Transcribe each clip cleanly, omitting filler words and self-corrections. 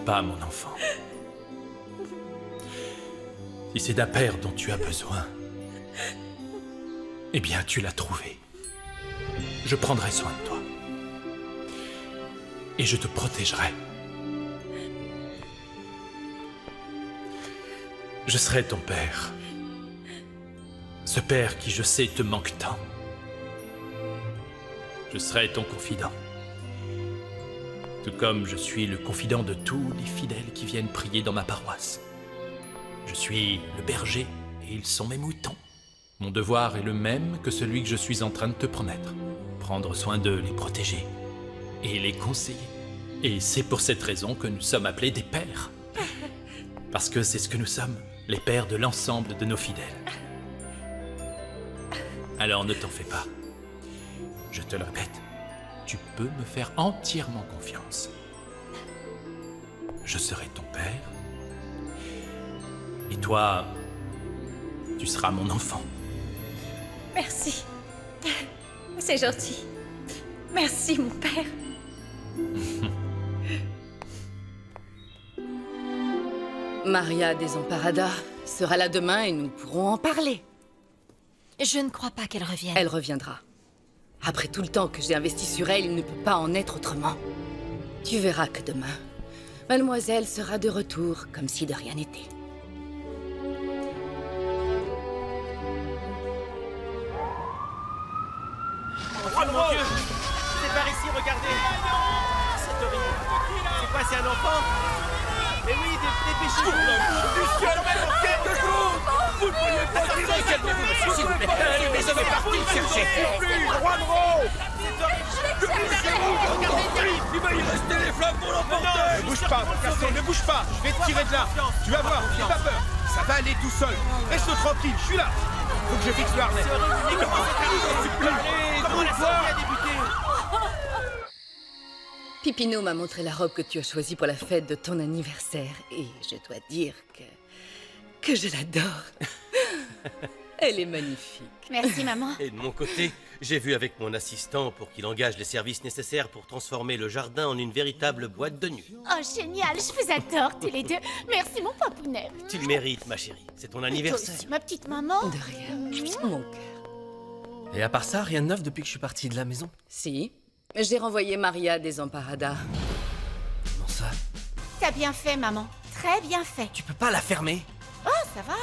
pas, mon enfant. Si c'est d'un père dont tu as besoin, eh bien, tu l'as trouvé. Je prendrai soin de toi. Et je te protégerai. Je serai ton père. Ce père qui, je sais, te manque tant. Je serai ton confident. Tout comme je suis le confident de tous les fidèles qui viennent prier dans ma paroisse. Je suis le berger et ils sont mes moutons. Mon devoir est le même que celui que je suis en train de te promettre. Prendre soin d'eux, les protéger et les conseiller. Et c'est pour cette raison que nous sommes appelés des pères. Parce que c'est ce que nous sommes, les pères de l'ensemble de nos fidèles. Alors ne t'en fais pas. Je te le répète, tu peux me faire entièrement confiance. Je serai ton père. Et toi, tu seras mon enfant. Merci. C'est gentil. Merci, mon père. Maria Desamparada sera là demain et nous pourrons en parler. Je ne crois pas qu'elle revienne. Elle reviendra. Après tout le temps que j'ai investi sur elle, il ne peut pas en être autrement. Tu verras que demain, mademoiselle sera de retour comme si de rien n'était. Oh mon Dieu! C'est par ici, regardez! C'est horrible. C'est quoi, c'est un enfant? Mais oui, dépêchez-vous! Monsieur le maire, vous ne pourriez pas tirer! Calmez-vous, monsieur, s'il vous plaît! Les hommes est parti le chercher! Juanro! C'est horrible! Il va y rester les flammes pour l'emporter! Ne bouge pas, mon garçon, ne bouge pas! Je vais te tirer de là! Tu vas voir, n'aie pas peur! Ça va aller tout seul! Reste tranquille, je suis là! Faut que je fixe le harnais! Comment la sortie a débuté? Pipino m'a montré la robe que tu as choisie pour la fête de ton anniversaire et je dois dire que je l'adore. Elle est magnifique. Merci, maman. Et de mon côté, j'ai vu avec mon assistant pour qu'il engage les services nécessaires pour transformer le jardin en une véritable boîte de nuit. Oh, génial, je vous adore tous les deux. Merci, mon papounet. Tu le mérites, ma chérie. C'est ton Toi anniversaire. aussi, ma petite maman. De rien. Mon cœur. Et à part ça, rien de neuf depuis que je suis parti de la maison. Si, j'ai renvoyé Maria Desamparada. Comment ça? T'as bien fait, maman. Très bien fait. Tu peux pas la fermer? Oh, ça va.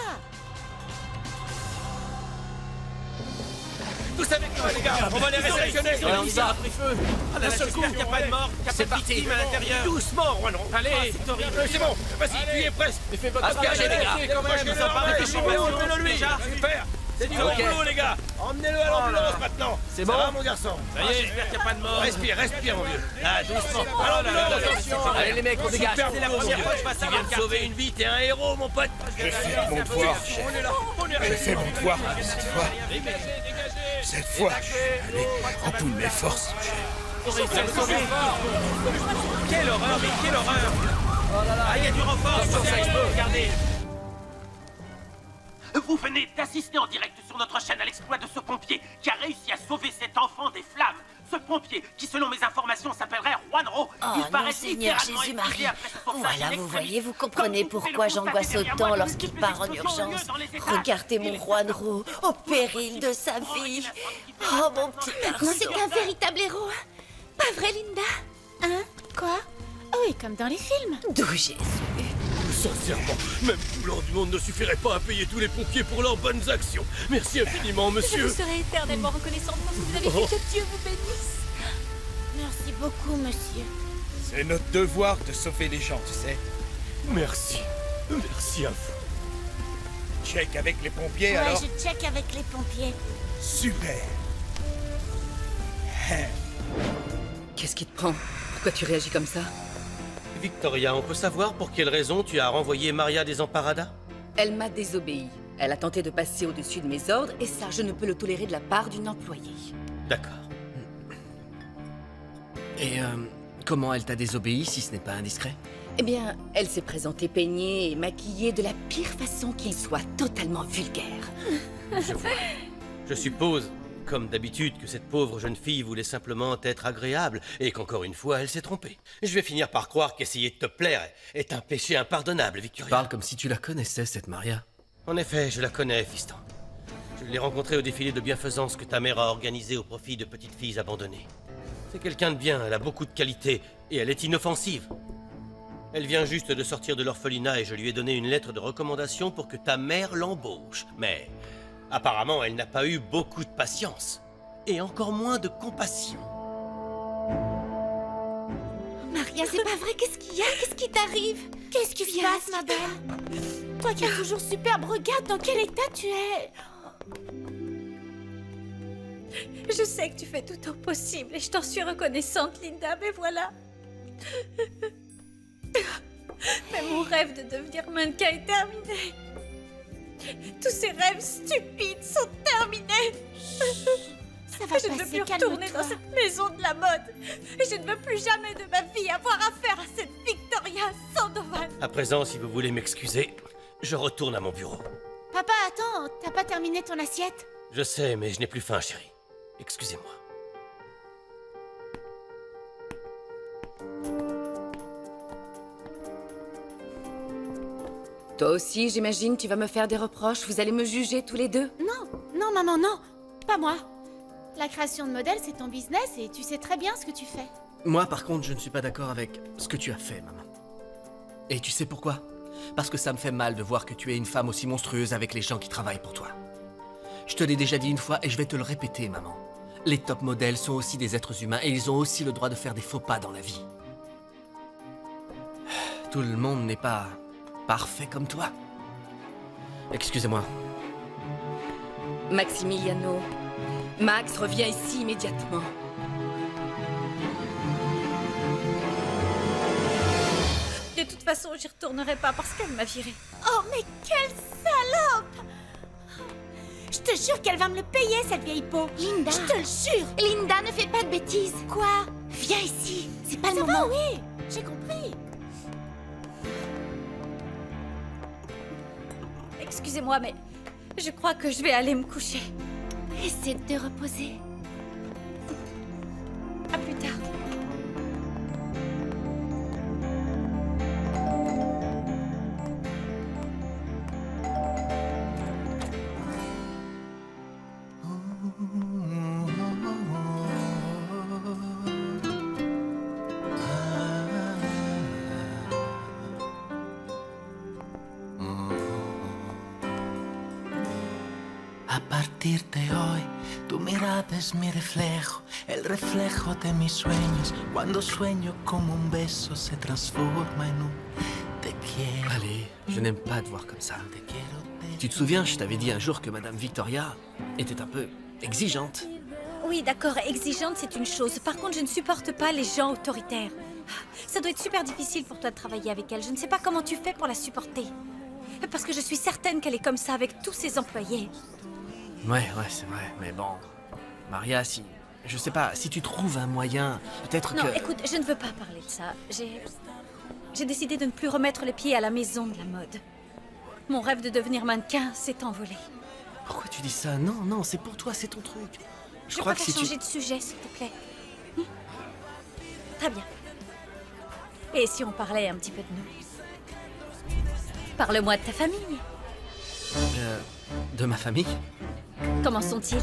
Vous savez quoi, les gars? On va les réceptionner! on y va. a pris feu! D'un seul coup, qu'il n'y a pas de mort, qu'il n'y a pas de victime à l'intérieur! Doucement, Roland! Allez! C'est horrible! C'est bon! Vas-y, tu y es presque! Mais fais votre travail, les gars. quand même! Ça part, dépêchez-vous! Lui! Déjà, super! C'est du bon boulot, les gars! Emmenez-le à l'ambulance maintenant! C'est Ça bon? va, mon garçon? Ça y est, j'espère qu'il n'y a pas de mort! Respire, mon vieux! Ah, doucement! À l'ambulance! Allez les mecs, on dégage. C'est la première fois que je passe à Tu viens de sauver une vie, t'es un héros, mon pote. Je fais mon devoir, chef. Je fais mon devoir, mais cette fois... Cette fois, je suis allé en bout de mes forces, chef. Quelle horreur, mais quelle horreur! Ah, il y a du renfort! Regardez! Vous venez d'assister en direct sur notre chaîne à l'exploit de ce pompier qui a réussi à sauver cet enfant des flammes. Ce pompier, qui selon mes informations s'appellerait Juanro, Oh non, Seigneur Jésus-Marie. Voilà, vous voyez, vous comprenez pourquoi j'angoisse autant lorsqu'il part en urgence. Regardez mon Juanro, au péril de sa vie. Oh, mon petit garçon. Non, c'est un véritable héros. Pas vrai, Linda? Hein? Quoi? Oh, oui, comme dans les films. D'où Jésus. Sincèrement, même tout l'or du monde ne suffirait pas à payer tous les pompiers pour leurs bonnes actions. Merci infiniment, Je monsieur. vous serai éternellement reconnaissante pour ce que vous avez fait. Que Dieu vous bénisse. Merci beaucoup, monsieur. C'est notre devoir de sauver les gens, tu sais. Merci. Merci à vous. Check avec les pompiers, Ouais, alors? je check avec les pompiers. Super! Qu'est-ce qui te prend? Pourquoi tu réagis comme ça? Victoria, on peut savoir pour quelle raison tu as renvoyé Maria Desamparada? Elle m'a désobéi. Elle a tenté de passer au-dessus de mes ordres et ça, je ne peux le tolérer de la part d'une employée. D'accord. Et comment elle t'a désobéi si ce n'est pas indiscret? Eh bien, elle s'est présentée peignée et maquillée de la pire façon qu'il soit, totalement vulgaire. Je vois. Je suppose comme d'habitude que cette pauvre jeune fille voulait simplement être agréable et qu'encore une fois, elle s'est trompée. Je vais finir par croire qu'essayer de te plaire est un péché impardonnable, Victoria. Parle comme si tu la connaissais, cette Maria. En effet, je la connais, fiston. Je l'ai rencontrée au défilé de bienfaisance que ta mère a organisé au profit de petites filles abandonnées. C'est quelqu'un de bien, elle a beaucoup de qualités et elle est inoffensive. Elle vient juste de sortir de l'orphelinat et je lui ai donné une lettre de recommandation pour que ta mère l'embauche. Mais apparemment, elle n'a pas eu beaucoup de patience. Et encore moins de compassion. Maria, c'est pas vrai, qu'est-ce qu'il y a? Qu'est-ce qui t'arrive? Qu'est-ce qui se passe, ma belle? Toi qui es toujours superbe, regarde dans quel état tu es. Je sais que tu fais tout au possible et je t'en suis reconnaissante, Linda, mais voilà. Mais mon rêve de devenir mannequin est terminé. Tous ces rêves stupides sont terminés. Ça va Je ne veux passer, plus retourner calme-toi. dans cette maison de la mode. Et je ne veux plus jamais de ma vie avoir affaire à cette Victoria Sandoval. À présent, si vous voulez m'excuser, je retourne à mon bureau. Papa, attends, t'as pas terminé ton assiette? Je sais, mais je n'ai plus faim, chérie. Excusez-moi. Toi aussi, j'imagine, tu vas me faire des reproches. Vous allez me juger tous les deux. Non, maman, non. Pas moi. La création de modèles, c'est ton business et tu sais très bien ce que tu fais. Moi, par contre, je ne suis pas d'accord avec ce que tu as fait, maman. Et tu sais pourquoi? Parce que ça me fait mal de voir que tu es une femme aussi monstrueuse avec les gens qui travaillent pour toi. Je te l'ai déjà dit une fois et je vais te le répéter, maman. Les top modèles sont aussi des êtres humains et ils ont aussi le droit de faire des faux pas dans la vie. Tout le monde n'est pas parfait comme toi. Excusez-moi. Maximiliano, Max, reviens ici immédiatement. De toute façon, j'y retournerai pas parce qu'elle m'a virée. Oh, mais quelle salope! Je te jure qu'elle va me le payer, cette vieille peau. Linda! Je te le jure! Linda, ne fais pas de bêtises. Quoi? Viens ici. C'est pas le Ça moment. va, oui, j'ai compris. Excusez-moi, mais je crois que je vais aller me coucher. Essaie de te reposer. À plus tard. A partir de hoy, tu mirada es mi reflejo, el reflejo de mis sueños. Cuando sueño como un beso se transforma en un te quiero. Allez, je n'aime pas te voir comme ça. Te quiero, te Tu te souviens, je t'avais dit un jour que Madame Victoria était un peu exigeante. Oui, d'accord, exigeante, c'est une chose. Par contre, je ne supporte pas les gens autoritaires. Ça doit être super difficile pour toi de travailler avec elle. Je ne sais pas comment tu fais pour la supporter. Parce que je suis certaine qu'elle est comme ça avec tous ses employés. Ouais, c'est vrai, mais bon... Maria, si... Je sais pas, si tu trouves un moyen, peut-être Non, que... écoute, je ne veux pas parler de ça. J'ai décidé de ne plus remettre les pieds à la maison de la mode. Mon rêve de devenir mannequin s'est envolé. Pourquoi tu dis ça? Non, c'est pour toi, c'est ton truc. Je crois préfère que si changer de sujet, s'il te plaît. Très bien. Et si on parlait un petit peu de nous? Parle-moi de ta famille. De ma famille? Comment sont-ils?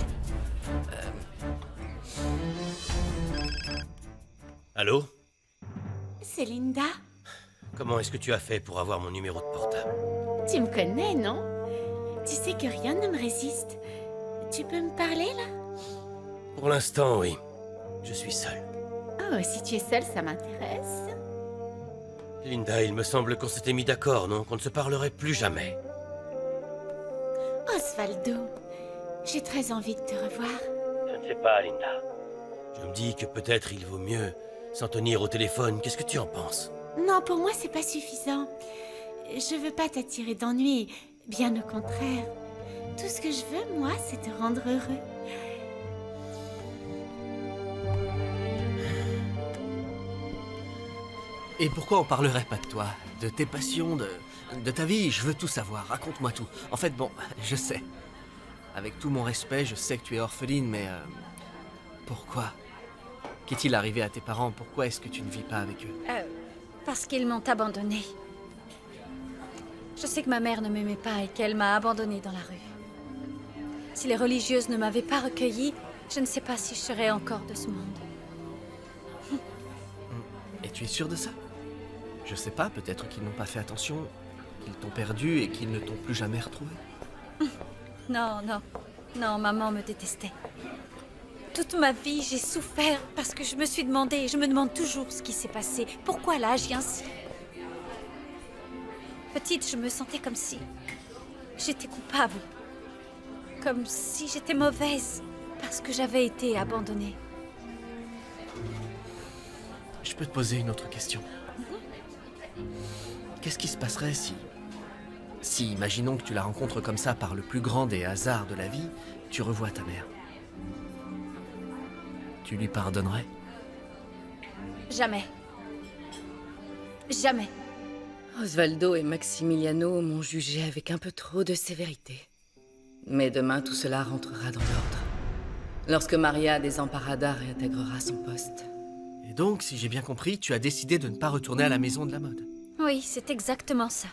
Allô? C'est Linda. Comment est-ce que tu as fait pour avoir mon numéro de portable? Tu me connais, non? Tu sais que rien ne me résiste. Tu peux me parler, là? Pour l'instant, oui. Je suis seul. Oh, si tu es seule, ça m'intéresse. Linda, il me semble qu'on s'était mis d'accord, non? Qu'on ne se parlerait plus jamais. Osvaldo, j'ai très envie de te revoir. Je ne sais pas, Linda. Je me dis que peut-être il vaut mieux s'en tenir au téléphone. Qu'est-ce que tu en penses? Non, pour moi, c'est pas suffisant. Je veux pas t'attirer d'ennui, bien au contraire. Tout ce que je veux, moi, c'est te rendre heureux. Et pourquoi on parlerait pas de toi? De tes passions, de ta vie? Je veux tout savoir, raconte-moi tout. En fait, bon, je sais. avec tout mon respect, je sais que tu es orpheline, mais... pourquoi? Qu'est-il arrivé à tes parents? Pourquoi est-ce que tu ne vis pas avec eux? Parce qu'ils m'ont abandonnée. Je sais que ma mère ne m'aimait pas et qu'elle m'a abandonnée dans la rue. Si les religieuses ne m'avaient pas recueillie, je ne sais pas si je serais encore de ce monde. Et tu es sûre de ça? Je sais pas, peut-être qu'ils n'ont pas fait attention, qu'ils t'ont perdu et qu'ils ne t'ont plus jamais retrouvé. Non, non. Non, maman me détestait. Toute ma vie, j'ai souffert parce que je me suis demandé, et je me demande toujours ce qui s'est passé. Pourquoi elle a agi ainsi? Petite, je me sentais comme si j'étais coupable. Comme si j'étais mauvaise parce que j'avais été abandonnée. Je peux te poser une autre question. Qu'est-ce qui se passerait si, imaginons que tu la rencontres comme ça par le plus grand des hasards de la vie, tu revois ta mère? Tu lui pardonnerais? Jamais. Jamais. Osvaldo et Maximiliano m'ont jugé avec un peu trop de sévérité. Mais demain, tout cela rentrera dans l'ordre. Lorsque Maria Desamparada réintégrera son poste. Et donc, si j'ai bien compris, tu as décidé de ne pas retourner à la maison de la mode. Oui, c'est exactement ça.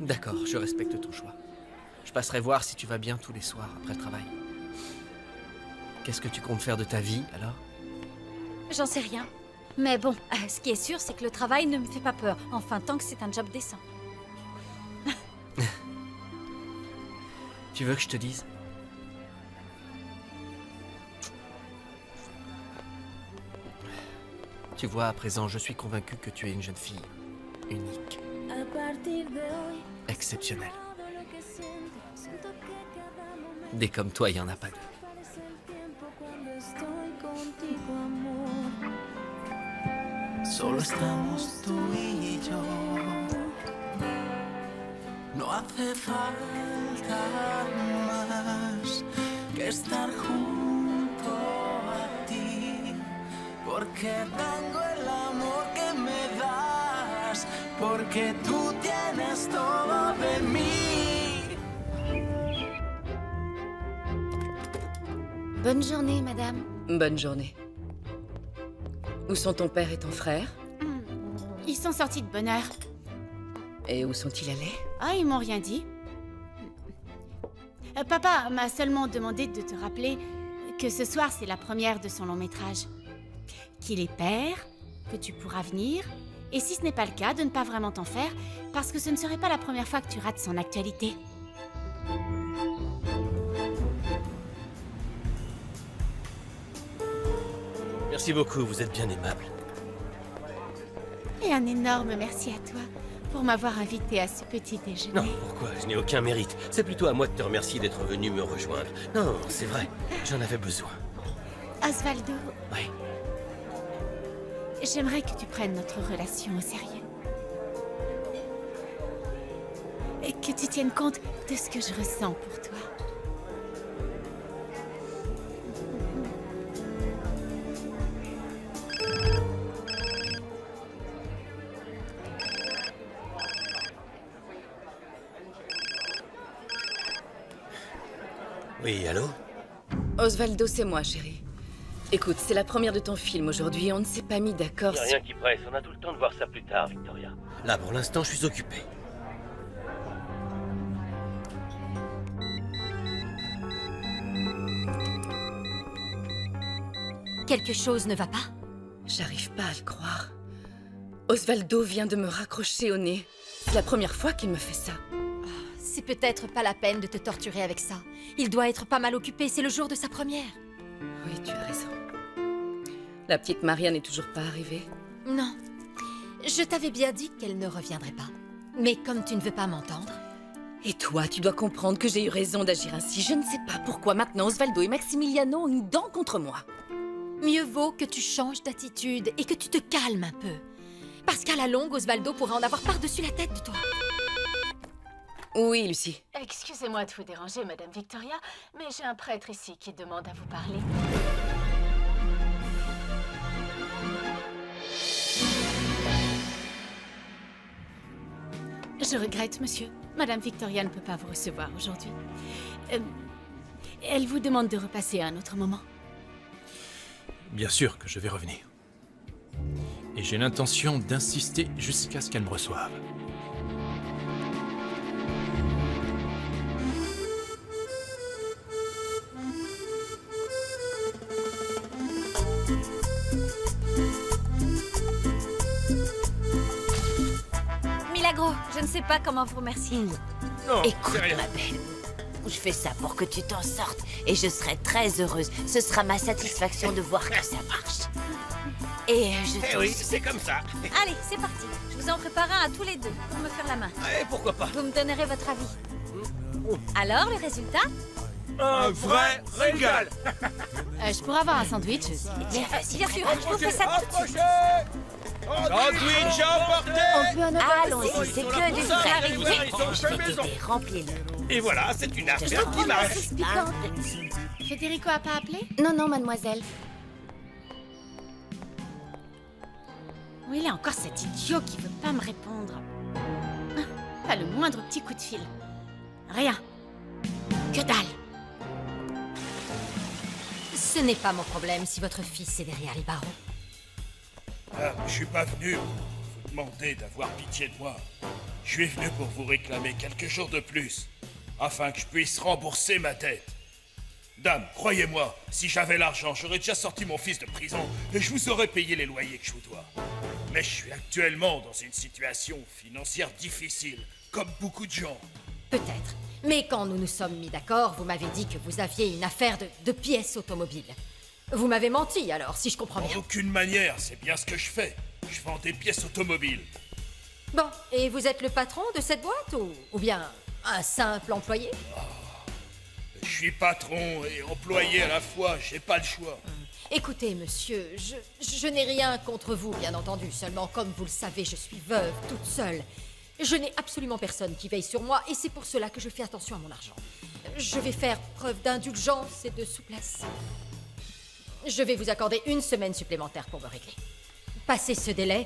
D'accord, je respecte ton choix. Je passerai voir si tu vas bien tous les soirs après le travail. Qu'est-ce que tu comptes faire de ta vie, alors? J'en sais rien. Mais bon, ce qui est sûr, c'est que le travail ne me fait pas peur. Enfin, tant que c'est un job décent. Tu veux que je te dise? Tu vois, à présent, je suis convaincu que tu es une jeune fille unique. Exceptionnelle. Des comme toi, il n'y en a pas deux. Solo estamos tú y yo. No hace falta más que estar junto a ti, porque tengo el amor que me das, porque tú tienes todo de mí. Bonne journée, madame. Bonne journée. Où sont ton père et ton frère? Ils sont sortis de bonne heure. Et où sont-ils allés? Ah, ils m'ont rien dit. Papa m'a seulement demandé de te rappeler que ce soir, c'est la première de son long métrage. Qu'il est père, que tu pourras venir, et si ce n'est pas le cas, de ne pas vraiment t'en faire, parce que ce ne serait pas la première fois que tu rates son actualité. Merci beaucoup, vous êtes bien aimable. Et un énorme merci à toi pour m'avoir invité à ce petit déjeuner. Non, pourquoi? Je n'ai aucun mérite. C'est plutôt à moi de te remercier d'être venu me rejoindre. Non, c'est vrai, j'en avais besoin. Osvaldo, Oui. j'aimerais que tu prennes notre relation au sérieux. Et que tu tiennes compte de ce que je ressens pour toi. Oui, allô? Osvaldo, c'est moi, chérie. Écoute, c'est la première de ton film aujourd'hui. On ne s'est pas mis d'accord. Il n'y a rien qui presse, on a tout le temps de voir ça plus tard, Victoria. Là, pour l'instant, je suis occupé. Quelque chose ne va pas? J'arrive pas à le croire. Osvaldo vient de me raccrocher au nez. C'est la première fois qu'il me fait ça. C'est peut-être pas la peine de te torturer avec ça. Il doit être pas mal occupé, c'est le jour de sa première. Oui, tu as raison. La petite Maria n'est toujours pas arrivée. Non. Je t'avais bien dit qu'elle ne reviendrait pas. Mais comme tu ne veux pas m'entendre... Et toi, tu dois comprendre que j'ai eu raison d'agir ainsi. Je ne sais pas pourquoi maintenant Osvaldo et Maximiliano ont une dent contre moi. Mieux vaut que tu changes d'attitude et que tu te calmes un peu. Parce qu'à la longue, Osvaldo pourra en avoir par-dessus la tête de toi. Oui, Lucie. Excusez-moi de vous déranger, Madame Victoria, mais j'ai un prêtre ici qui demande à vous parler. Je regrette, monsieur. Madame Victoria ne peut pas vous recevoir aujourd'hui. Elle vous demande de repasser à un autre moment. Bien sûr que je vais revenir. Et j'ai l'intention d'insister jusqu'à ce qu'elle me reçoive. Milagro, je ne sais pas comment vous remercier. Non, Écoute, c'est rien. ma belle, je fais ça pour que tu t'en sortes et je serai très heureuse. Ce sera ma satisfaction de voir que ça marche. Et je te Eh oui, c'est comme ça. Allez, c'est parti. Je vous en prépare un à tous les deux pour me faire la main. Eh, pourquoi pas? Vous me donnerez votre avis. Alors, le résultat? Un vrai régal. Je pourrais avoir un sandwich aussi. Bien, vas-y, Bien sûr, prépare-toi. je vous fais ça tout de suite. Sandwich emporté. On peut en avoir allons-y, c'est que du frais. Tout ça, ils sont Je vais faits maison. t'aider, remplis-le. Et voilà, c'est une affaire qui marche. Federico a pas appelé? Non, non, mademoiselle. Où il est encore cet idiot qui veut pas me répondre? Pas le moindre petit coup de fil. Rien. Que dalle. Ce n'est pas mon problème si votre fils est derrière les barreaux. Ah, je suis pas venu pour vous demander d'avoir pitié de moi. Je suis venu pour vous réclamer quelques jours de plus, afin que je puisse rembourser ma dette. Dame, croyez-moi, si j'avais l'argent, j'aurais déjà sorti mon fils de prison et je vous aurais payé les loyers que je vous dois. Mais je suis actuellement dans une situation financière difficile, comme beaucoup de gens. Peut-être. Mais quand nous nous sommes mis d'accord, vous m'avez dit que vous aviez une affaire de pièces automobiles. Vous m'avez menti alors, si je comprends En bien. aucune manière, c'est bien ce que je fais. Je vends des pièces automobiles. Bon, et vous êtes le patron de cette boîte ou bien un simple employé? Je suis patron et employé à la fois, j'ai pas le choix. Écoutez, monsieur, je n'ai rien contre vous, bien entendu. Seulement, comme vous le savez, je suis veuve, toute seule. Je n'ai absolument personne qui veille sur moi et c'est pour cela que je fais attention à mon argent. Je vais faire preuve d'indulgence et de souplesse. Je vais vous accorder 1 semaine supplémentaire pour me régler. Passé ce délai,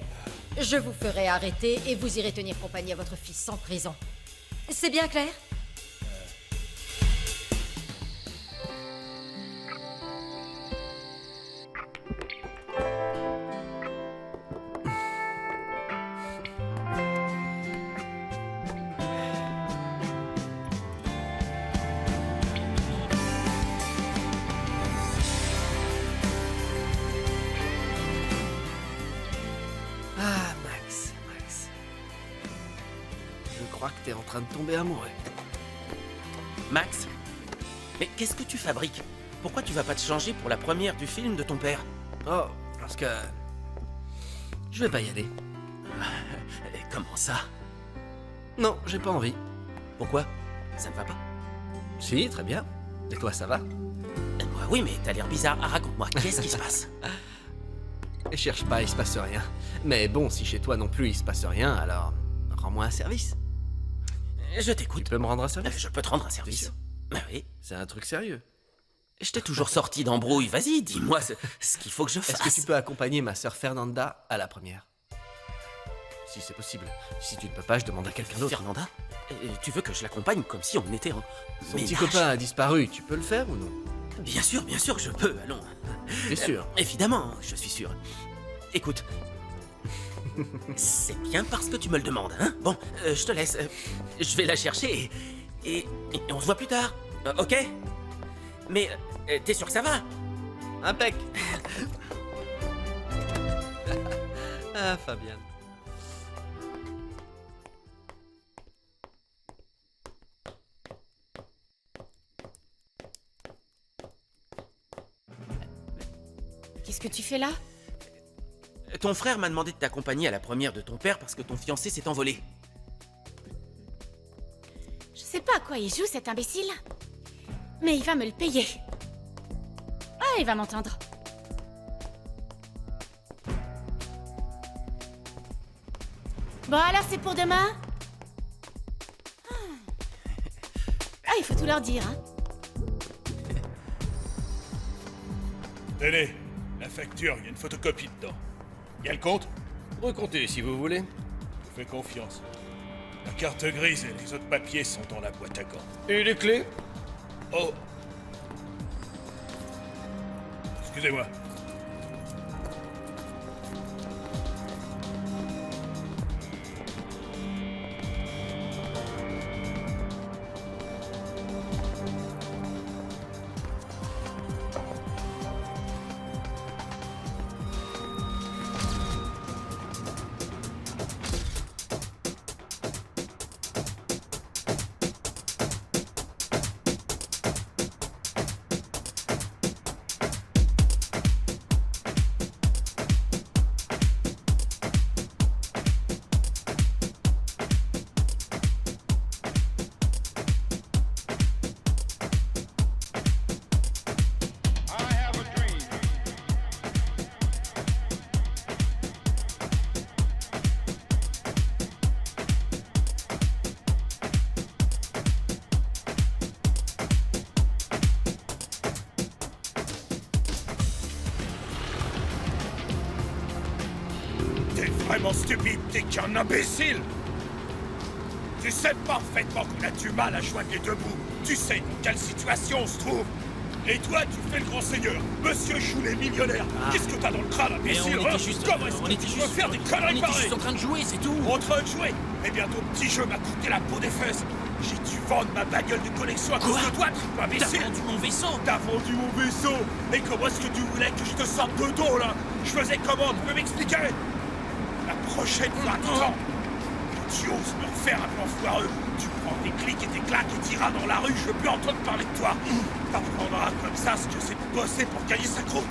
je vous ferai arrêter et vous irez tenir compagnie à votre fils en prison. C'est bien clair? Ah, Max. Je crois que t'es en train de tomber amoureux. Max, mais qu'est-ce que tu fabriques? Pourquoi tu vas pas te changer pour la première du film de ton père? Oh, parce que... je vais pas y aller. Comment ça? Non, j'ai pas envie. Pourquoi? Ça ne va pas? Si, très bien. Et toi, ça va? Moi, oui, mais t'as l'air bizarre. Ah, raconte-moi, qu'est-ce qui se passe? Et cherche pas, il se passe rien. Mais bon, si chez toi non plus il se passe rien, alors rends-moi un service. Je t'écoute. Tu peux me rendre un service? Je peux te rendre un service. sûr. Ah oui. C'est un truc sérieux. Je t'ai toujours sorti d'embrouille. Vas-y, dis-moi ce qu'il faut que je fasse. Est-ce que tu peux accompagner ma sœur Fernanda à la première? Si c'est possible. Si tu ne peux pas, je demande à quelqu'un d'autre. Fernanda? Tu veux que je l'accompagne comme si on était en Son petit ménage? copain a disparu, tu peux le faire ou non? Bien sûr, je peux, allons. T'es sûr? Évidemment, je suis sûr. Écoute, c'est bien parce que tu me le demandes, hein? Bon, je te laisse. Je vais la chercher et on se voit plus tard, ok? Mais t'es sûr que ça va? Impec. Ah, Fabienne. Qu'est-ce que tu fais là? Ton frère m'a demandé de t'accompagner à la première de ton père parce que ton fiancé s'est envolé. Je sais pas à quoi il joue cet imbécile. Mais il va me le payer. Ah, il va m'entendre. Bon alors c'est pour demain? Ah, il faut tout leur dire, hein. Tenez, la facture, il y a une photocopie dedans. Il y a le compte? Recomptez si vous voulez. Je vous fais confiance. La carte grise et les autres papiers sont dans la boîte à gants. Et les clés? Oh, Excusez-moi. T'es vraiment stupide, t'es qu'un imbécile! Tu sais parfaitement qu'on a du mal à joindre les deux bouts. Tu sais dans quelle situation on se trouve. Et toi, tu fais le grand seigneur. Monsieur joue les millionnaires. Qu'est-ce que t'as dans le crâne, imbécile? on était juste... Comment est-ce que tu veux faire des conneries pareilles? juste en train de jouer, c'est tout. En train de jouer? Eh bien, ton petit jeu m'a coûté la peau des fesses. J'ai dû vendre ma bagnole de collection à cause de toi, triple imbécile. T'as vendu mon vaisseau? T'as vendu mon vaisseau. Et comment est-ce que tu voulais que je te sorte de dos, là? Je faisais comment? Tu peux m'expliquer? La prochaine fois, attends. Tu oses me refaire un plan foireux. Tu prends tes clics et tes claques et t'iras dans la rue, je veux plus entendre parler de toi. T'apprendras comme ça ce que c'est de bosser pour gagner sa croûte.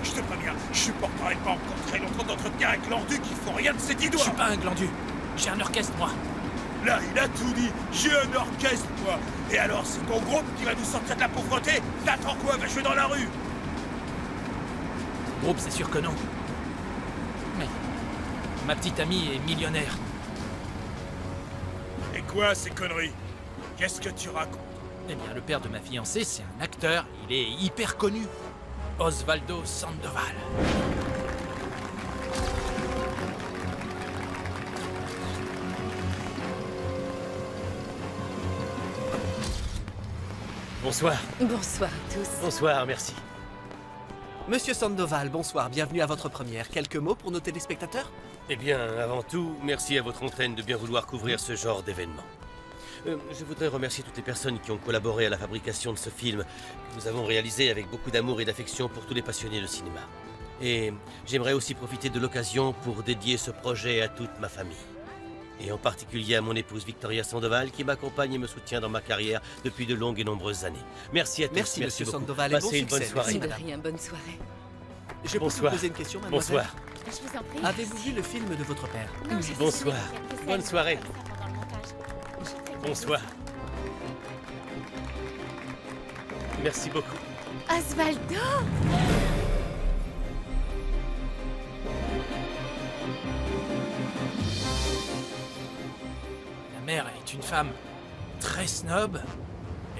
Je te préviens, je supporterai pas encore très longtemps d'entretenir un glandu qui font rien de ses 10 doigts. Je suis pas un glandu. J'ai un orchestre, moi. Là, il a tout dit. J'ai un orchestre, moi. Et alors, c'est ton groupe qui va nous sortir de la pauvreté? T'attends quoi? Va jouer dans la rue. Groupe, c'est sûr que non. Mais ma petite amie est millionnaire. Et quoi, ces conneries? Qu'est-ce que tu racontes? Eh bien, le père de ma fiancée, c'est un acteur. Il est hyper connu. Osvaldo Sandoval. Bonsoir. Bonsoir à tous. Bonsoir, merci. Monsieur Sandoval, bonsoir, bienvenue à votre première. Quelques mots pour nos téléspectateurs? Eh bien, avant tout, merci à votre antenne de bien vouloir couvrir ce genre d'événement. Je voudrais remercier toutes les personnes qui ont collaboré à la fabrication de ce film que nous avons réalisé avec beaucoup d'amour et d'affection pour tous les passionnés de cinéma. Et j'aimerais aussi profiter de l'occasion pour dédier ce projet à toute ma famille. Et en particulier à mon épouse Victoria Sandoval qui m'accompagne et me soutient dans ma carrière depuis de longues et nombreuses années. Merci à tous. Merci, monsieur beaucoup. Sandoval, et Passez bon une bonne succès. soirée. Merci de rien, bonne soirée. Je peux vous Bonsoir. poser une question, mademoiselle? Bonsoir. Je vous en prie. Avez-vous vu le film de votre père? Non, j'ai Bonsoir. filmé quelques Bonne scènes soirée. comme ça pendant le montage. J'ai très Bonsoir. Merci beaucoup. Osvaldo! La mère est une femme très snob.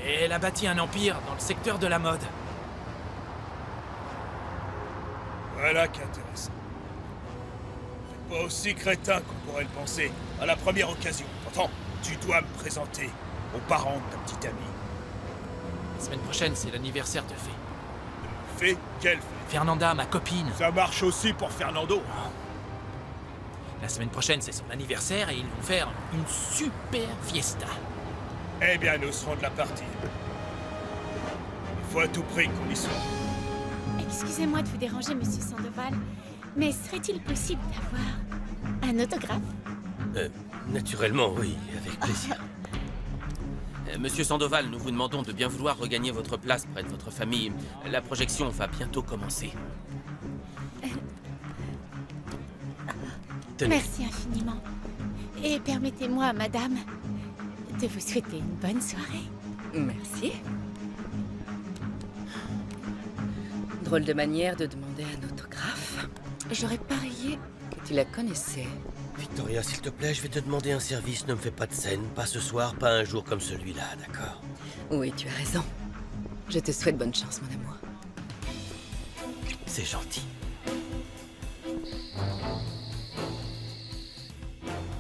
Et elle a bâti un empire dans le secteur de la mode. Voilà qui est intéressant. T'es pas aussi crétin qu'on pourrait le penser. À la première occasion. Pourtant, tu dois me présenter aux parents de ta petite amie. La semaine prochaine, c'est l'anniversaire de Fée. Fée? Quelle fée? Fernanda, ma copine. Ça marche aussi pour Fernando. La semaine prochaine, c'est son anniversaire et ils vont faire une super fiesta. Eh bien, nous serons de la partie. Il faut à tout prix qu'on y soit. Excusez-moi de vous déranger, monsieur Sandoval, mais serait-il possible d'avoir un autographe? Naturellement, oui, avec plaisir. Monsieur Sandoval, nous vous demandons de bien vouloir regagner votre place près de votre famille. La projection va bientôt commencer. Tenez. Merci infiniment. Et permettez-moi, madame, de vous souhaiter une bonne soirée. Merci. Drôle de manière de demander un autographe. J'aurais parié que tu la connaissais. Victoria, s'il te plaît, je vais te demander un service. Ne me fais pas de scène. Pas ce soir, pas un jour comme celui-là, d'accord? Oui, tu as raison. Je te souhaite bonne chance, mon amour. C'est gentil.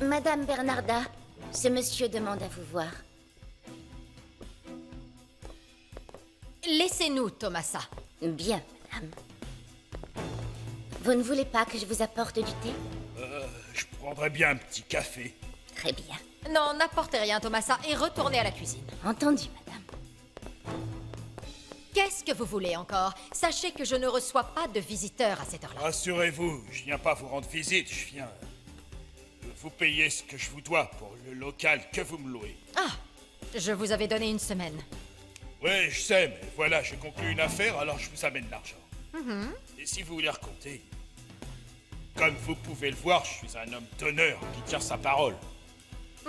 Madame Bernarda, ce monsieur demande à vous voir. Laissez-nous, Thomasa. Bien, madame. Vous ne voulez pas que je vous apporte du thé? Je prendrais bien un petit café. Très bien. Non, n'apportez rien, Thomasa, et retournez à la cuisine. Entendu, madame. Qu'est-ce que vous voulez encore? Sachez que je ne reçois pas de visiteurs à cette heure-là. Rassurez-vous, je viens pas vous rendre visite, je viens vous payer ce que je vous dois pour le local que vous me louez. Ah, je vous avais donné une semaine. Oui, je sais, mais voilà, j'ai conclu une affaire, alors je vous amène l'argent. Et si vous voulez recompter, comme vous pouvez le voir, je suis un homme d'honneur qui tient sa parole.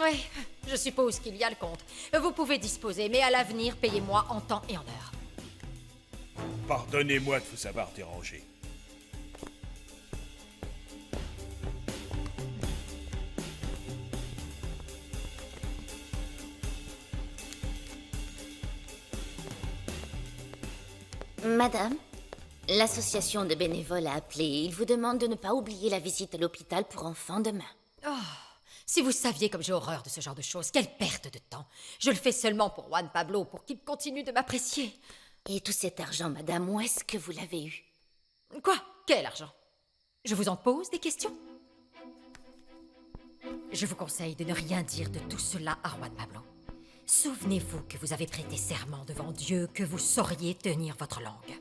Oui, je suppose qu'il y a le compte. Vous pouvez disposer, mais à l'avenir, payez-moi en temps et en heure. Pardonnez-moi de vous avoir dérangé. Madame, l'association de bénévoles a appelé. Ils vous demandent de ne pas oublier la visite à l'hôpital pour enfants demain. Oh, si vous saviez comme j'ai horreur de ce genre de choses, quelle perte de temps. Je le fais seulement pour Juan Pablo, pour qu'il continue de m'apprécier. Et tout cet argent, madame, où est-ce que vous l'avez eu? Quoi? Quel argent? Je vous en pose des questions? Je vous conseille de ne rien dire de tout cela à Juan Pablo. Souvenez-vous que vous avez prêté serment devant Dieu que vous sauriez tenir votre langue.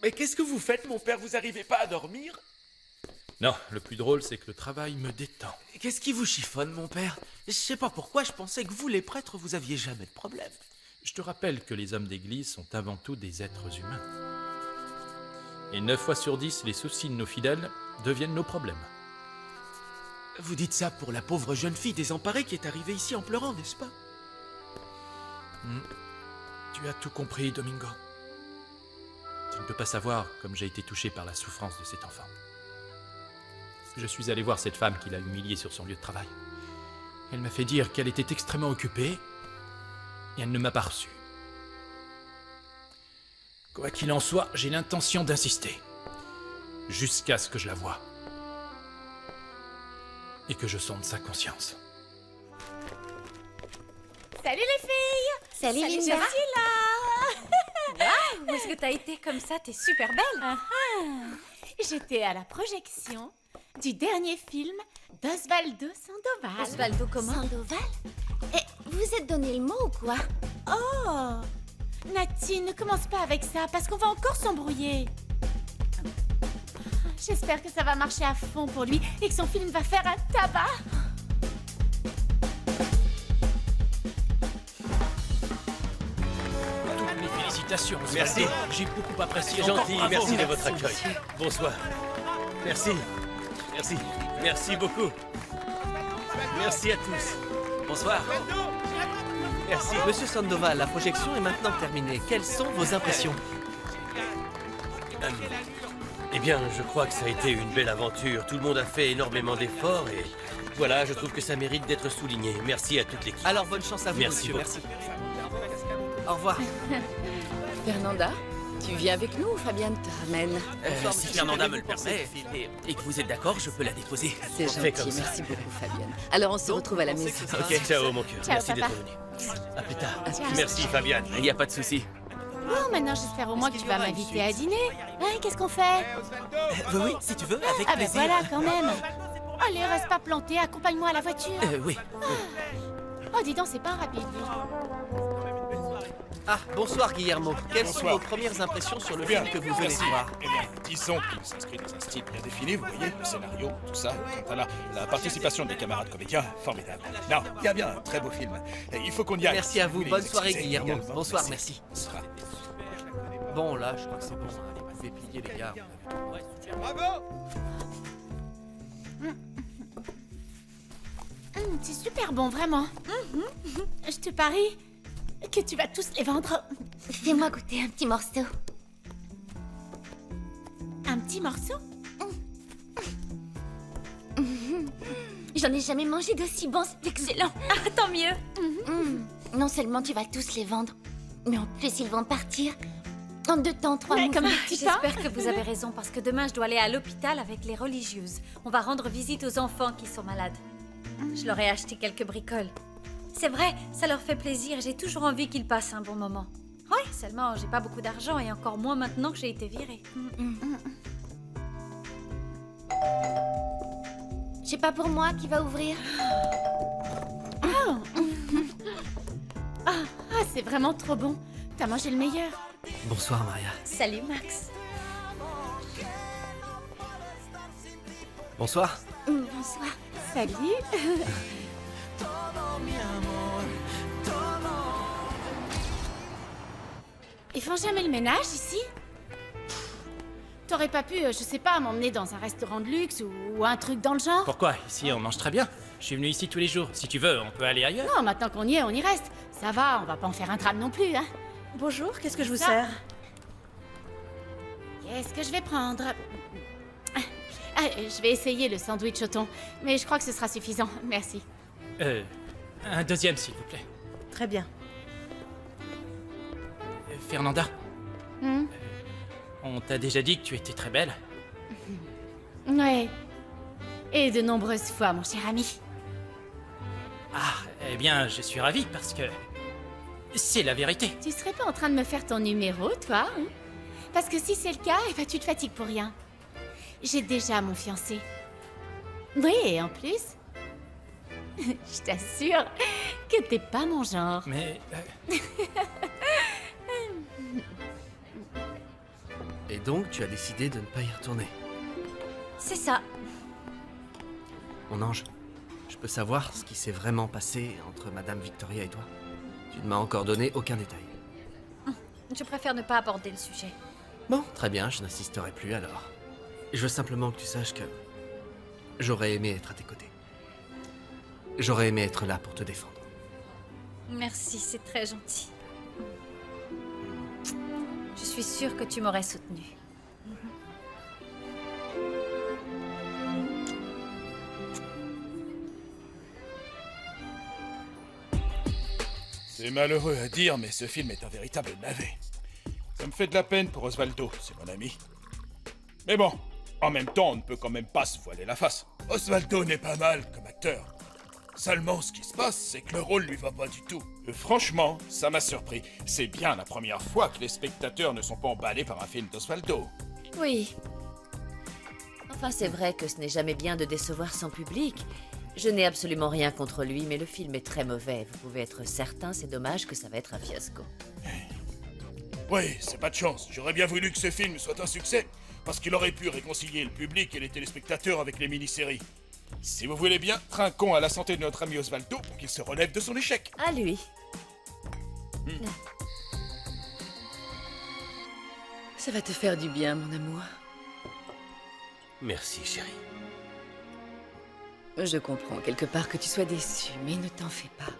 Mais qu'est-ce que vous faites, mon père? Vous arrivez pas à dormir? Non, le plus drôle, c'est que le travail me détend. Qu'est-ce qui vous chiffonne, mon père? Je sais pas pourquoi, je pensais que vous, les prêtres, vous aviez jamais de problème. Je te rappelle que les hommes d'église sont avant tout des êtres humains. Et 9 fois sur 10, les soucis de nos fidèles deviennent nos problèmes. Vous dites ça pour la pauvre jeune fille désemparée qui est arrivée ici en pleurant, n'est-ce pas? Tu as tout compris, Domingo. Tu ne peux pas savoir comme j'ai été touché par la souffrance de cet enfant. Je suis allé voir cette femme qui l'a humiliée sur son lieu de travail. Elle m'a fait dire qu'elle était extrêmement occupée et elle ne m'a pas reçu. Quoi qu'il en soit, j'ai l'intention d'insister jusqu'à ce que je la voie et que je sonde sa conscience. Salut les filles! Salut Linda! Je suis là! Waouh! Où est-ce que t'as été comme ça? T'es super belle! J'étais à la projection du dernier film d'Osvaldo Sandoval. Osvaldo comment? Sandoval? Et vous êtes donné le mot ou quoi? Oh! Nati, ne commence pas avec ça, parce qu'on va encore s'embrouiller. J'espère que ça va marcher à fond pour lui et que son film va faire un tabac. Toutes mes félicitations, Merci. Osvaldo. J'ai beaucoup apprécié. C'est Encore gentil, bravo. merci de votre accueil. Bonsoir. Merci. Merci. Merci beaucoup. Merci à tous. Bonsoir. Merci. Monsieur Sandoval, la projection est maintenant terminée. Quelles sont vos impressions? Eh bien, je crois que ça a été une belle aventure. Tout le monde a fait énormément d'efforts et voilà, je trouve que ça mérite d'être souligné. Merci à toute l'équipe. Alors, bonne chance à vous, Merci monsieur. beaucoup. Merci. Au revoir. Fernanda, tu viens avec nous ou Fabienne te ramène? Si Fernanda me le permet et que vous êtes d'accord, je peux la déposer. C'est On fait gentil, comme ça. merci beaucoup Fabienne. Alors on se retrouve à la maison. Ok, ciao mon cœur. Ciao, Merci d'être papa. venu. À plus tard. Ciao. Merci Fabienne. Il n'y a pas de souci. Bon, maintenant j'espère au moins que tu vas m'inviter à dîner. Hein, qu'est-ce qu'on fait? Oui, si tu veux, avec Ah ben plaisir. voilà, quand même. Allez, reste pas planté, accompagne-moi à la voiture. Oui. Oh, dis donc, c'est pas rapide, lui. Ah, bonsoir Guillermo. Quelles sont Bonsoir. vos premières impressions sur le Bien, film que vous venez de voir? Eh bien, disons qu'il s'inscrit dans un style bien défini, vous voyez, le scénario, tout ça. Quant à la participation des camarades comédiens, formidable. Non, bien, un très beau film. Et il faut qu'on y aille. Merci à vous. Oui, Bonne soirée, excusez Guillermo. également. Bonsoir, merci. Bon, là, je crois que c'est bon. Vous pouvez plier, les gars. C'est super bon, vraiment. Je te parie que tu vas tous les vendre. Fais-moi goûter un petit morceau. Un petit morceau? J'en ai jamais mangé d'aussi bon, c'est excellent. Ah, tant mieux! Non seulement tu vas tous les vendre, mais en plus ils vont partir en 2 temps, 3 mouvements. comme un petit pain. J'espère que vous avez raison parce que demain je dois aller à l'hôpital avec les religieuses. On va rendre visite aux enfants qui sont malades. Je leur ai acheté quelques bricoles. C'est vrai, ça leur fait plaisir et j'ai toujours envie qu'ils passent un bon moment. Oh, Ouais, seulement j'ai pas beaucoup d'argent et encore moins maintenant que j'ai été virée. C'est pas pour moi qui va ouvrir. C'est vraiment trop bon. T'as mangé le meilleur. Bonsoir, Maria. Salut Max. Bonsoir. Bonsoir. Salut. Ils font jamais le ménage ici? T'aurais pas pu, je sais pas, m'emmener dans un restaurant de luxe ou un truc dans le genre? Pourquoi? Ici, on mange très bien. Je suis venu ici tous les jours. Si tu veux, on peut aller ailleurs. Non, maintenant qu'on y est, on y reste. Ça va, on va pas en faire un drame non plus, hein. Bonjour, qu'est-ce que je vous Ça. sers? Qu'est-ce que je vais prendre? Je vais essayer le sandwich au thon, mais je crois que ce sera suffisant. Merci. Un deuxième, s'il vous plaît. Très bien. Fernanda, on t'a déjà dit que tu étais très belle. Ouais. Et de nombreuses fois, mon cher ami. Ah, eh bien, je suis ravi parce que c'est la vérité. Tu serais pas en train de me faire ton numéro, toi, hein? Parce que si c'est le cas, eh ben, tu te fatigues pour rien. J'ai déjà mon fiancé. Oui, et en plus, je t'assure que t'es pas mon genre. Mais... Et donc, tu as décidé de ne pas y retourner. C'est ça. Mon ange, je peux savoir ce qui s'est vraiment passé entre Madame Victoria et toi? Tu ne m'as encore donné aucun détail. Je préfère ne pas aborder le sujet. Bon, très bien, je n'insisterai plus alors. Je veux simplement que tu saches que j'aurais aimé être à tes côtés. J'aurais aimé être là pour te défendre. Merci, c'est très gentil. Je suis sûre que tu m'aurais soutenue. C'est malheureux à dire, mais ce film est un véritable navet. Ça me fait de la peine pour Osvaldo, c'est mon ami. Mais bon, en même temps, on ne peut quand même pas se voiler la face. Osvaldo n'est pas mal comme acteur. Seulement, ce qui se passe, c'est que le rôle lui va pas du tout. Franchement, ça m'a surpris. C'est bien la première fois que les spectateurs ne sont pas emballés par un film d'Osvaldo. Oui. Enfin, c'est vrai que ce n'est jamais bien de décevoir son public. Je n'ai absolument rien contre lui, mais le film est très mauvais. Vous pouvez être certain, c'est dommage que ça va être un fiasco. Oui, c'est pas de chance. J'aurais bien voulu que ce film soit un succès, parce qu'il aurait pu réconcilier le public et les téléspectateurs avec les mini-séries. Si vous voulez bien, trinquons à la santé de notre ami Osvaldo pour qu'il se relève de son échec. À lui. Ça va te faire du bien, mon amour. Merci, chérie. Je comprends quelque part que tu sois déçu, mais ne t'en fais pas.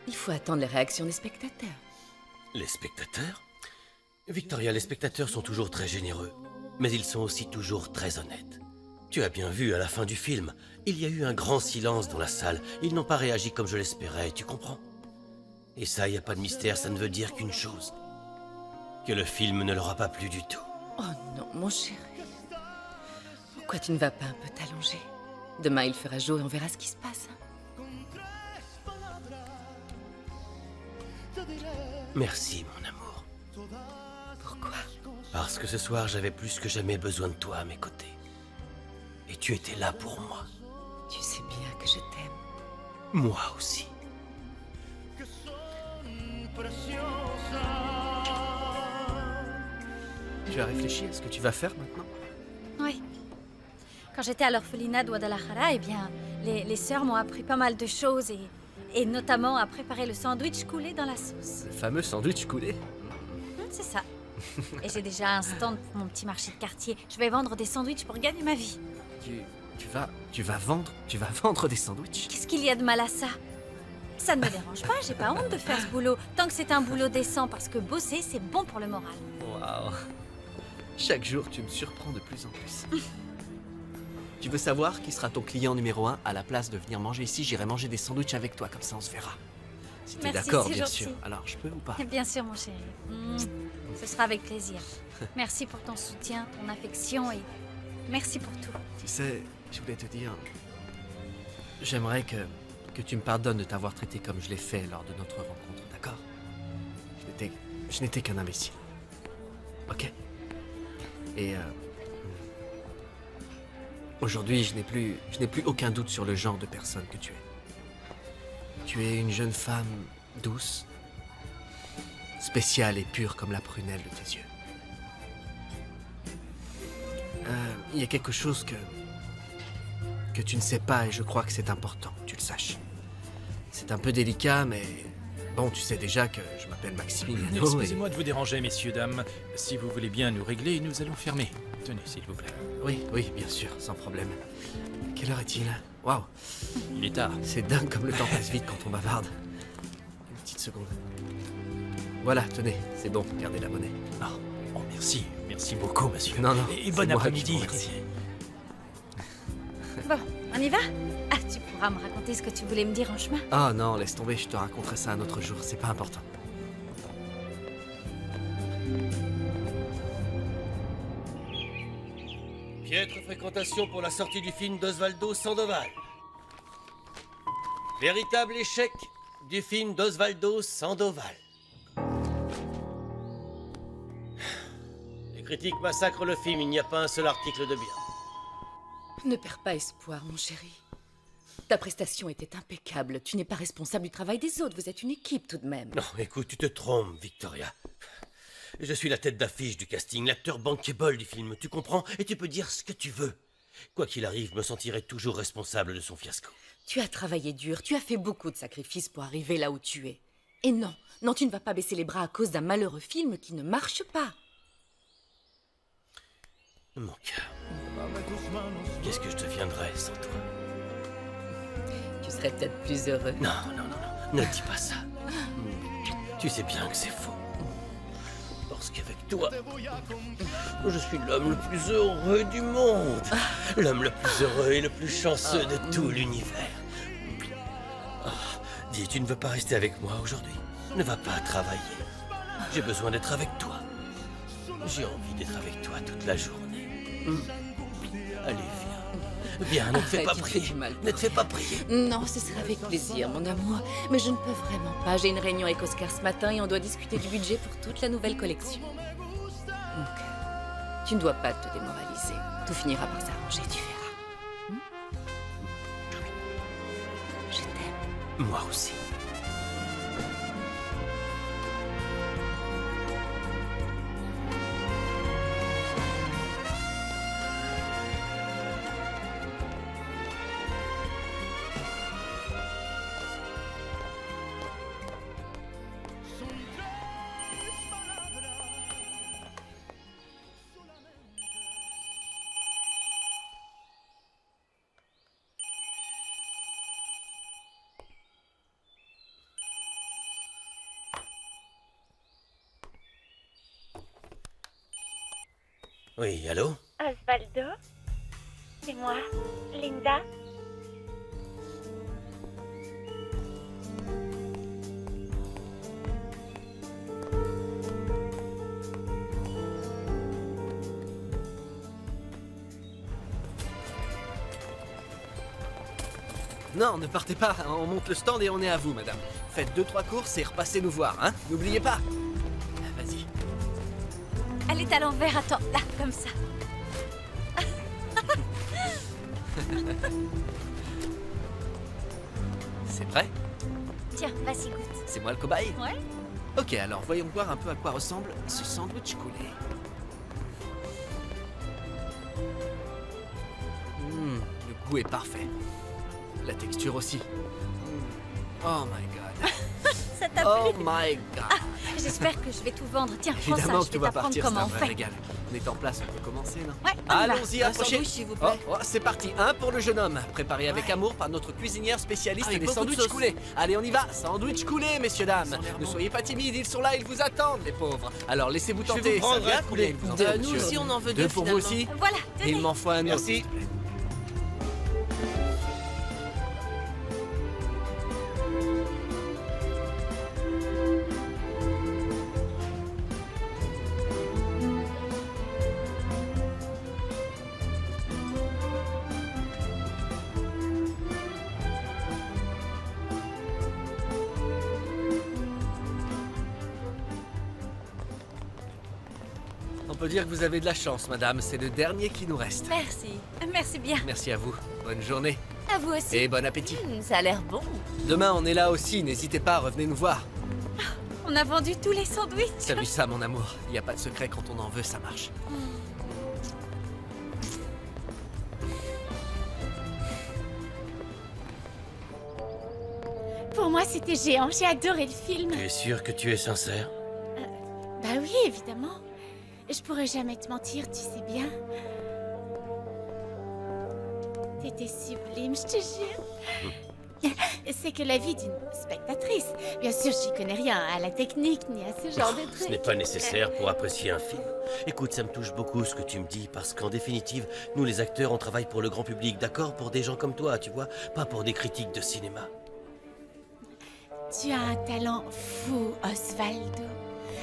Il faut attendre les réactions des spectateurs. Les spectateurs? Victoria, les spectateurs sont toujours très généreux, mais ils sont aussi toujours très honnêtes. Tu as bien vu à la fin du film, il y a eu un grand silence dans la salle. Ils n'ont pas réagi comme je l'espérais, tu comprends? Et ça, il n'y a pas de mystère, ça ne veut dire qu'une chose. Que le film ne leur a pas plu du tout. Oh non, mon chéri. Pourquoi tu ne vas pas un peu t'allonger? Demain, il fera jour et on verra ce qui se passe. Merci, mon amour. Pourquoi? Parce que ce soir, j'avais plus que jamais besoin de toi à mes côtés. Et tu étais là pour moi. Tu sais bien que je t'aime. Moi aussi. Tu as réfléchi à ce que tu vas faire maintenant? Oui. Quand j'étais à l'orphelinat de Guadalajara, eh bien, les sœurs m'ont appris pas mal de choses et notamment à préparer le sandwich coulé dans la sauce. Le fameux sandwich coulé? C'est ça. Et j'ai déjà un stand pour mon petit marché de quartier. Je vais vendre des sandwichs pour gagner ma vie. Tu vas vendre des sandwichs? Qu'est-ce qu'il y a de mal à ça? Ça ne me dérange pas, j'ai pas honte de faire ce boulot. Tant que c'est un boulot décent, parce que bosser, c'est bon pour le moral. Waouh. Chaque jour, tu me surprends de plus en plus. Tu veux savoir qui sera ton client numéro 1? À la place de venir manger ici, j'irai manger des sandwichs avec toi, comme ça on se verra. Si t'es Merci, d'accord, c'est bien gentil. sûr. Alors, je peux ou pas? Bien sûr, mon chéri. Ce sera avec plaisir. Merci pour ton soutien, ton affection et merci pour tout. Tu sais, je voulais te dire... J'aimerais que tu me pardonnes de t'avoir traité comme je l'ai fait lors de notre rencontre, d'accord? je n'étais qu'un imbécile. Ok? Et aujourd'hui, je n'ai plus aucun doute sur le genre de personne que tu es. Tu es une jeune femme douce, spéciale et pure comme la prunelle de tes yeux. Il y a quelque chose que tu ne sais pas et je crois que c'est important que tu le saches. C'est un peu délicat, mais bon, tu sais déjà que je m'appelle Maximiliano. Excusez-moi de vous déranger, messieurs, dames. Si vous voulez bien nous régler, nous allons fermer. Tenez, s'il vous plaît. Oui, bien sûr, sans problème. Quelle heure est-il? Waouh! Il est tard. C'est dingue comme le temps passe vite quand on bavarde. Une petite seconde. Voilà, tenez, c'est bon, gardez la monnaie. Oh, merci. Merci beaucoup, monsieur. Non, Et bon après-midi. Bon, on y va? Ah, tu pourras me raconter ce que tu voulais me dire en chemin? Ah non, laisse tomber, je te raconterai ça un autre jour, c'est pas important. Piètre fréquentation pour la sortie du film d'Osvaldo Sandoval. Véritable échec du film d'Osvaldo Sandoval. Les critiques massacrent le film, il n'y a pas un seul article de bien. Ne perds pas espoir, mon chéri. Ta prestation était impeccable. Tu n'es pas responsable du travail des autres. Vous êtes une équipe tout de même. Non, écoute, tu te trompes, Victoria. Je suis la tête d'affiche du casting, l'acteur bankable du film, tu comprends? Et tu peux dire ce que tu veux. Quoi qu'il arrive, je me sentirai toujours responsable de son fiasco. Tu as travaillé dur, tu as fait beaucoup de sacrifices pour arriver là où tu es. Et non, tu ne vas pas baisser les bras à cause d'un malheureux film qui ne marche pas. Mon cœur, qu'est-ce que je deviendrais sans toi? Tu serais peut-être plus heureux. Non, ne dis pas ça. Tu sais bien que c'est faux. Parce qu'avec toi, je suis l'homme le plus heureux du monde. L'homme le plus heureux et le plus chanceux de tout l'univers. Dis, tu ne veux pas rester avec moi aujourd'hui? Ne va pas travailler. J'ai besoin d'être avec toi. J'ai envie d'être avec toi toute la journée. Allez, viens. Viens, ne te fais pas prier. Ne te fais pas prier. Non, ce serait avec plaisir, mon amour. Mais je ne peux vraiment pas. J'ai une réunion avec Oscar ce matin et on doit discuter du budget pour toute la nouvelle collection. Donc, tu ne dois pas te démoraliser. Tout finira par s'arranger, tu verras. Je t'aime. Moi aussi. Oui, allô? Osvaldo? C'est moi, Linda. Non, ne partez pas, on monte le stand et on est à vous, madame. Faites 2-3 courses et repassez nous voir, hein? N'oubliez pas. Vas-y. Elle est à l'envers, attends, là, comme ça. C'est prêt? Tiens, vas-y, goûte. C'est moi le cobaye? Ouais. Ok, alors voyons voir un peu à quoi ressemble ce sandwich coulé. Le goût est parfait. La texture aussi. Oh my god. Ça t'a Oh plu? my god. Ah, j'espère que je vais tout vendre. Tiens, prends ça, Évidemment je que tu vais vas t'apprendre partir, c'est comment un on vrai fait. régal. On est en place, on peut commencer, non? Ouais, on y va. Allons-y, Un approchez. sandwich, s'il vous plaît. Oh, c'est parti. Un pour le jeune homme, préparé avec amour par notre cuisinière spécialiste Avec des beaucoup de sandwichs sauce. coulés. Allez, on y va. Sandwich coulé, messieurs, dames. Ne soyez pas timides, ils sont là, ils vous attendent, les pauvres. Alors, laissez-vous Je vais tenter. vous prendre Ça vient un couler. poulet. Vous en Nous faites, monsieur. aussi, on en veut Deux deux, pour vous finalement. aussi. Voilà, tenez. Il m'en faut un autre. Merci. s'il te plaît. On peut dire que vous avez de la chance, madame. C'est le dernier qui nous reste. Merci. Merci bien. Merci à vous. Bonne journée. À vous aussi. Et bon appétit. Ça a l'air bon. Demain, on est là aussi. N'hésitez pas, revenez nous voir. On a vendu tous les sandwichs. T'as vu ça, mon amour? Il n'y a pas de secret, quand on en veut, ça marche. Pour moi, c'était géant. J'ai adoré le film. Tu es sûr que tu es sincère? Bah oui, évidemment. Je pourrais jamais te mentir, tu sais bien. T'étais sublime, je te jure. C'est que la vie d'une spectatrice. Bien sûr, j'y connais rien à la technique ni à ce genre de trucs. Ce n'est pas nécessaire pour apprécier un film. Écoute, ça me touche beaucoup ce que tu me dis, parce qu'en définitive, nous les acteurs, on travaille pour le grand public, d'accord? Pour des gens comme toi, tu vois? Pas pour des critiques de cinéma. Tu as un talent fou, Osvaldo.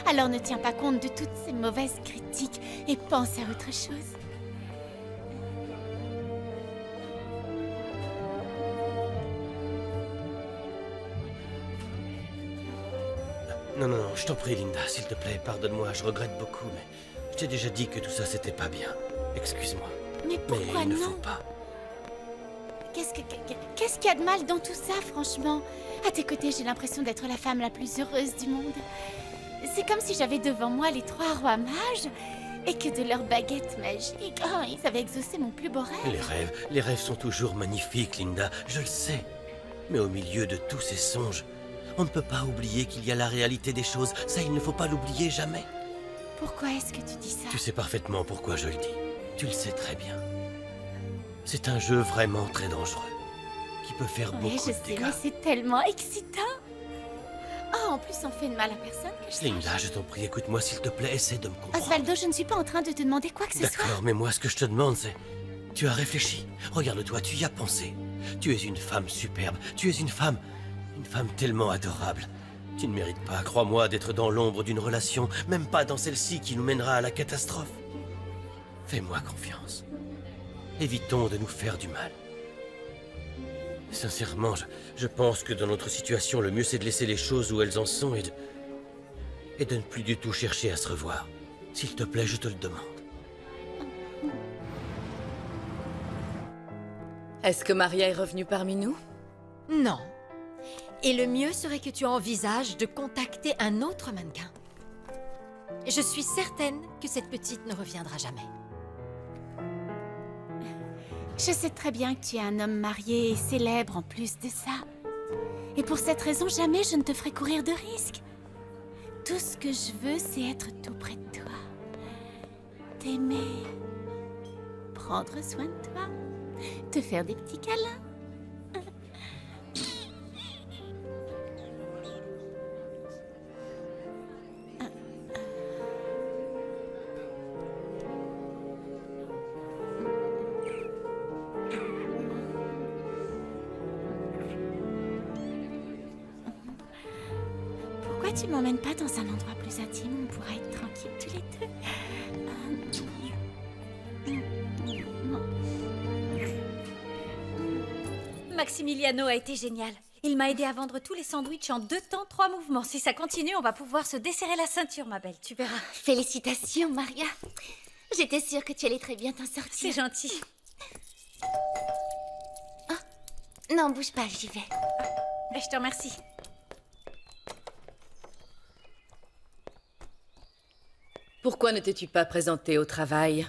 Alors ne tiens pas compte de toutes ces mauvaises critiques et pense à autre chose. Non, non, non, je t'en prie, Linda, s'il te plaît, pardonne-moi, je regrette beaucoup, mais je t'ai déjà dit que tout ça, c'était pas bien. Excuse-moi. Mais pourquoi il ne non? faut pas. Qu'est-ce qu'il y a de mal dans tout ça, franchement? À tes côtés, j'ai l'impression d'être la femme la plus heureuse du monde. C'est comme si j'avais devant moi les 3 rois mages et que de leurs baguettes magiques, oh, ils avaient exaucé mon plus beau rêve. Les rêves sont toujours magnifiques, Linda, je le sais. Mais au milieu de tous ces songes, on ne peut pas oublier qu'il y a la réalité des choses. Ça, il ne faut pas l'oublier jamais. Pourquoi est-ce que tu dis ça? Tu sais parfaitement pourquoi je le dis. Tu le sais très bien. C'est un jeu vraiment très dangereux, qui peut faire Ouais, beaucoup je de sais, dégâts. mais c'est tellement excitant. Oh, en plus, on fait de mal à personne que je sache. Linda, je t'en prie, écoute-moi s'il te plaît, essaie de me comprendre. Osvaldo, je ne suis pas en train de te demander quoi que ce soit. D'accord, mais moi, ce que je te demande, c'est... Tu as réfléchi. Regarde-toi, tu y as pensé. Tu es une femme superbe. Tu es une femme tellement adorable. Tu ne mérites pas, crois-moi, d'être dans l'ombre d'une relation, même pas dans celle-ci qui nous mènera à la catastrophe. Fais-moi confiance. Évitons de nous faire du mal. Sincèrement, je pense que dans notre situation, le mieux c'est de laisser les choses où elles en sont et de ne plus du tout chercher à se revoir. S'il te plaît, je te le demande. Est-ce que Maria est revenue parmi nous? Non. Et le mieux serait que tu envisages de contacter un autre mannequin. Je suis certaine que cette petite ne reviendra jamais. Je sais très bien que tu es un homme marié et célèbre en plus de ça. Et pour cette raison, jamais je ne te ferai courir de risques. Tout ce que je veux, c'est être tout près de toi. T'aimer. Prendre soin de toi. Te faire des petits câlins. Pourquoi tu m'emmènes pas dans un endroit plus intime où on pourra être tranquille tous les deux? Maximiliano a été génial. Il m'a aidé à vendre tous les sandwichs en 2 temps, 3 mouvements. Si ça continue, on va pouvoir se desserrer la ceinture, ma belle. Tu verras. Félicitations, Maria. J'étais sûre que tu allais très bien t'en sortir. C'est gentil. Oh, non, bouge pas, j'y vais. Mais je te remercie. Pourquoi ne t'es-tu pas présentée au travail?